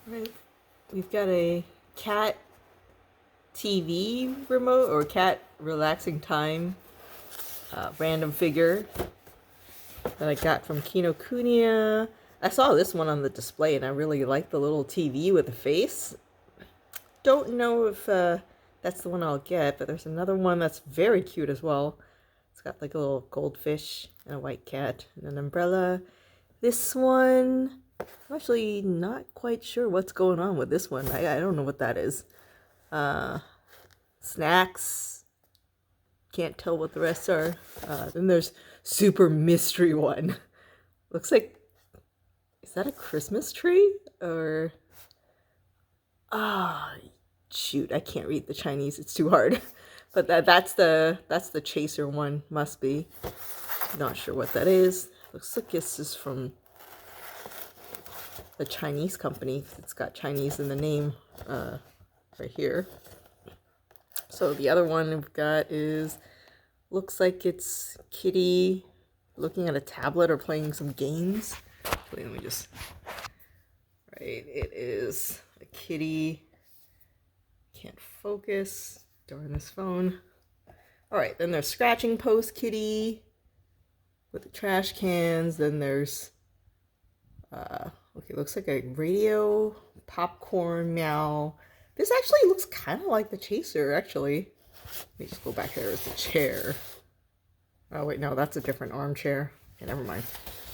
Right. We've got a cat TV remote or cat relaxing time random figure that I got from Kinokuniya. I saw this one on the display and I really like the little TV with the face. Don't know if that's the one I'll get, but there's another one that's very cute as well. It's got like a little goldfish and a white cat and an umbrella. This one, I'm actually not quite sure what's going on with this one. I don't know what that is. Snacks. Can't tell what the rest are. Then there's super mystery one. Looks like, is that a Christmas tree? Or, ah, shoot, I can't read the Chinese. It's too hard. But that's the chaser one, must be. Not sure what that is. Looks like this is from the Chinese company. It's got Chinese in the name right here. So the other one we've got is, looks like it's Kitty looking at a tablet or playing some games. Actually, let me just, right, it is a kitty. Can't focus. Darn this phone. All right, then there's scratching post kitty with the trash cans. Then there's, okay, looks like a radio, popcorn, meow. This actually looks kind of like the chaser, actually. Let me just go back there as the chair. Oh, wait, no, that's a different armchair. Okay, never mind.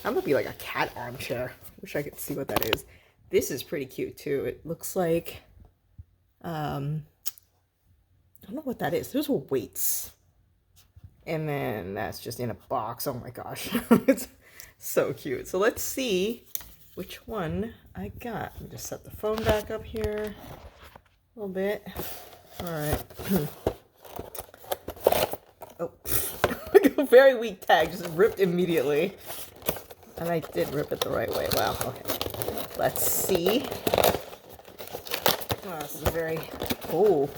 That might be like a cat armchair. Wish I could see what that is. This is pretty cute, too. It looks like, I don't know what that is. Those are weights. And then that's just in a box. Oh my gosh. It's so cute. So let's see which one I got. Let me just set the phone back up here a little bit. All right. Oh, very weak tag, just ripped immediately. And I did rip it the right way. Wow, okay. Let's see. Oh, this is very, oh,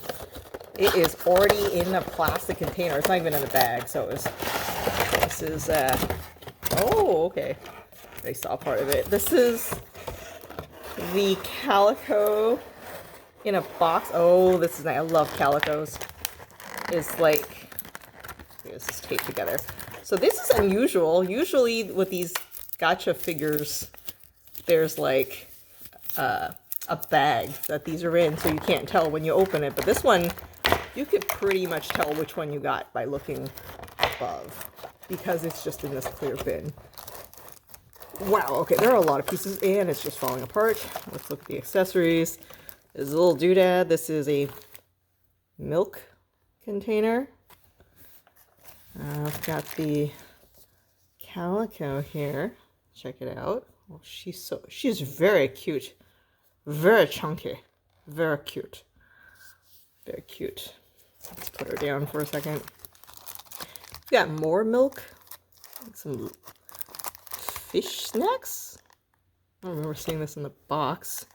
it is already in a plastic container. It's not even in a bag, so this is, oh, okay. I saw part of it. This is the calico in a box. Oh, this is nice. I love calicos. It's like, this is taped together. So this is unusual. Usually with these gacha figures, there's like a bag that these are in, so you can't tell when you open it. But this one, you could pretty much tell which one you got by looking above, because it's just in this clear bin. Wow, okay, there are a lot of pieces, and it's just falling apart. Let's look at the accessories. There's a little doodad. This is a milk container. I've got the calico here. Check it out. Oh, she's very cute. Very chunky. Very cute. Very cute. Let's put her down for a second. We've got more milk. Some fish snacks. I don't remember seeing this in the box.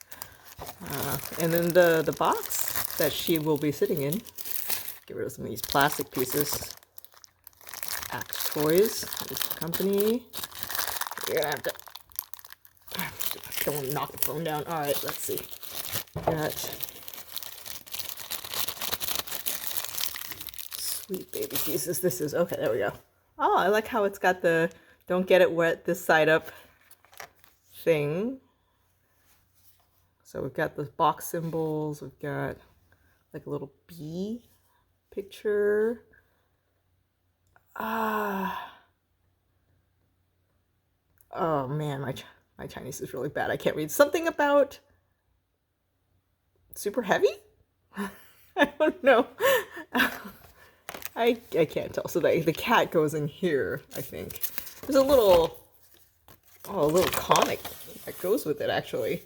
And then the box that she will be sitting in. Get rid of some of these plastic pieces. Axe Toys is the company. You're gonna have to. I don't want to knock the phone down. All right, let's see. Got sweet baby pieces. This is okay. There we go. Oh, I like how it's got the "don't get it wet" this side up thing. So we've got the box symbols. We've got like a little bee picture. Oh man, my Chinese is really bad. I can't read. Something about super heavy? I don't know. I can't tell. So the cat goes in here, I think. There's a little comic that goes with it, actually.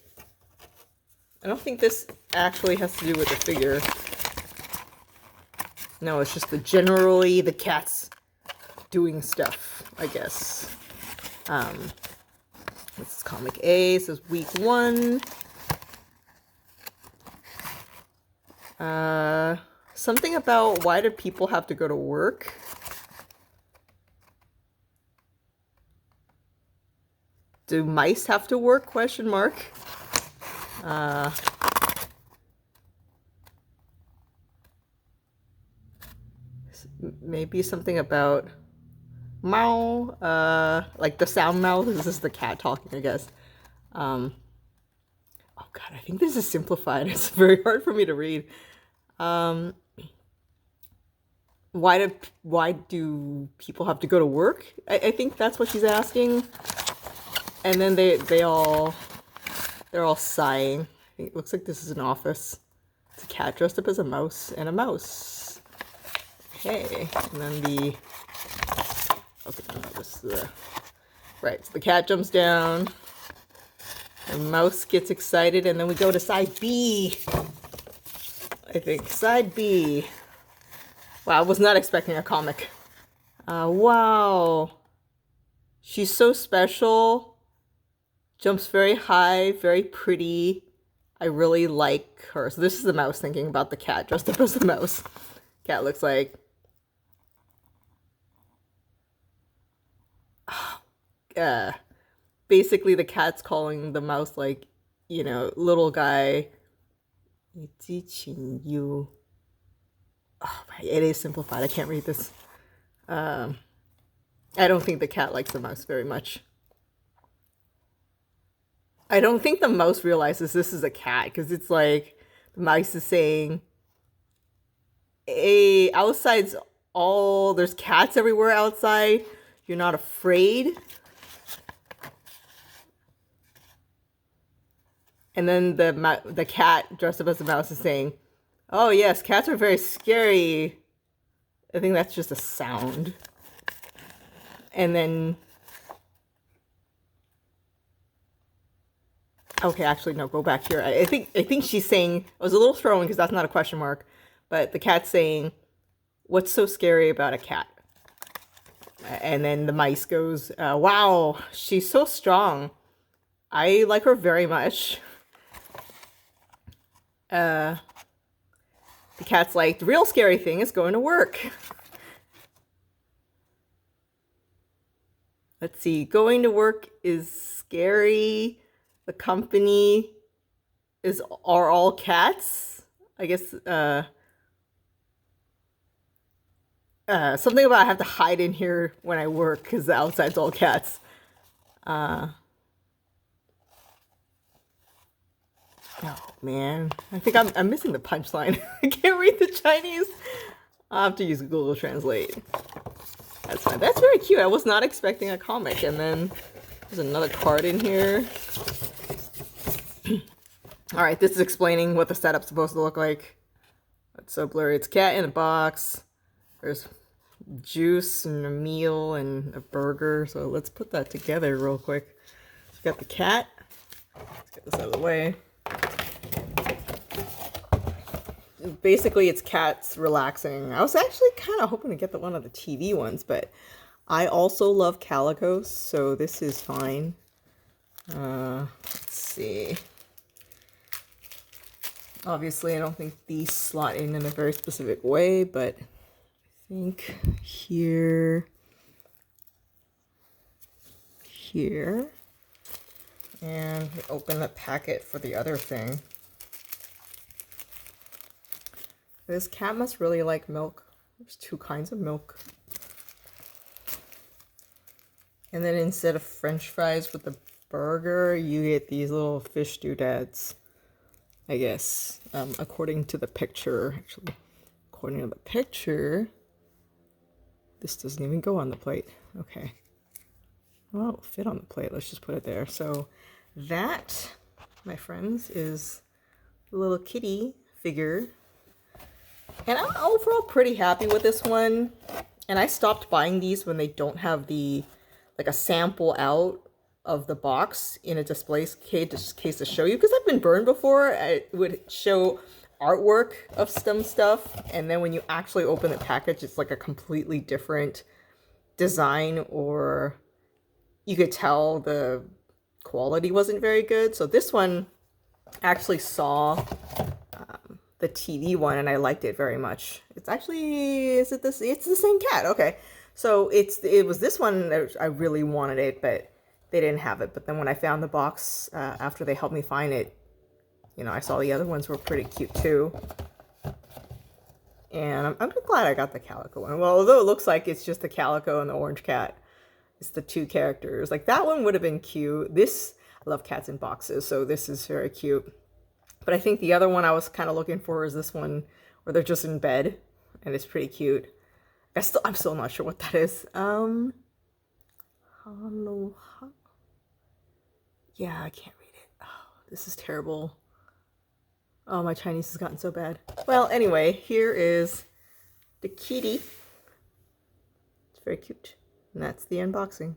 I don't think this actually has to do with the figure. No, it's just generally the cat's doing stuff, I guess. This is comic A. This is week 1. Something about why do people have to go to work? Do mice have to work? Question mark. Maybe something about meow, like the sound mouth. This is the cat talking, I guess. Oh God, I think this is simplified. It's very hard for me to read. Why do people have to go to work? I think that's what she's asking. And then they're all sighing. It looks like this is an office. It's a cat dressed up as a mouse and a mouse. Okay, and then okay, no, this is right. So the cat jumps down. The mouse gets excited, and then we go to side B. I think side B. Wow, I was not expecting a comic. Wow. She's so special. Jumps very high, very pretty. I really like her. So this is the mouse thinking about the cat dressed up as the mouse. Cat looks like... basically the cat's calling the mouse like, you know, little guy. You. Oh, it is simplified. I can't read this. I don't think the cat likes the mouse very much. I don't think the mouse realizes this is a cat because it's like the mouse is saying, hey, outside's all, there's cats everywhere outside. You're not afraid. And then the cat dressed up as a mouse is saying, oh yes, cats are very scary. I think that's just a sound. And then... okay, actually, no, go back here. I think she's saying... I was a little thrown because that's not a question mark. But the cat's saying, what's so scary about a cat? And then the mice goes, wow, she's so strong. I like her very much. The cat's like, the real scary thing is going to work. Let's see, going to work is scary. The company are all cats. I guess something about I have to hide in here when I work because the outside's all cats. Oh man, I think I'm missing the punchline. I can't read the Chinese. I'll have to use Google Translate. That's fine. That's very cute. I was not expecting a comic. And then there's another card in here. Alright, this is explaining what the setup's supposed to look like. It's so blurry. It's cat in a box. There's juice and a meal and a burger. So let's put that together real quick. We've got the cat. Let's get this out of the way. Basically, it's cats relaxing. I was actually kind of hoping to get one of the TV ones, but I also love calicos, so this is fine. Let's see. Obviously, I don't think these slot in a very specific way, but I think here, and open the packet for the other thing. This cat must really like milk. There's 2 kinds of milk. And then instead of French fries with the burger, you get these little fish doodads, I guess, according to the picture. Actually, according to the picture, this doesn't even go on the plate. Okay. Well, it'll fit on the plate. Let's just put it there. So that, my friends, is the little kitty figure. And I'm overall pretty happy with this one. And I stopped buying these when they don't have the, like a sample out of the box in a display case to show you. Because I've been burned before. I would show artwork of some stuff. And then when you actually open the package, it's like a completely different design. Or you could tell the quality wasn't very good. So this one actually saw... the TV one, and I liked it very much. It's actually, is it this? It's the same cat. Okay, so it was this one that I really wanted it, but they didn't have it. But then when I found the box after they helped me find it, you know, I saw the other ones were pretty cute too. And I'm glad I got the calico one. Well, although it looks like it's just the calico and the orange cat. It's the two characters. Like that one would have been cute. This, I love cats in boxes, so this is very cute. But I think the other one I was kind of looking for is this one where they're just in bed. And it's pretty cute. I'm still not sure what that is. Aloha. Yeah, I can't read it. Oh, this is terrible. Oh, my Chinese has gotten so bad. Well, anyway, here is the kitty. It's very cute. And that's the unboxing.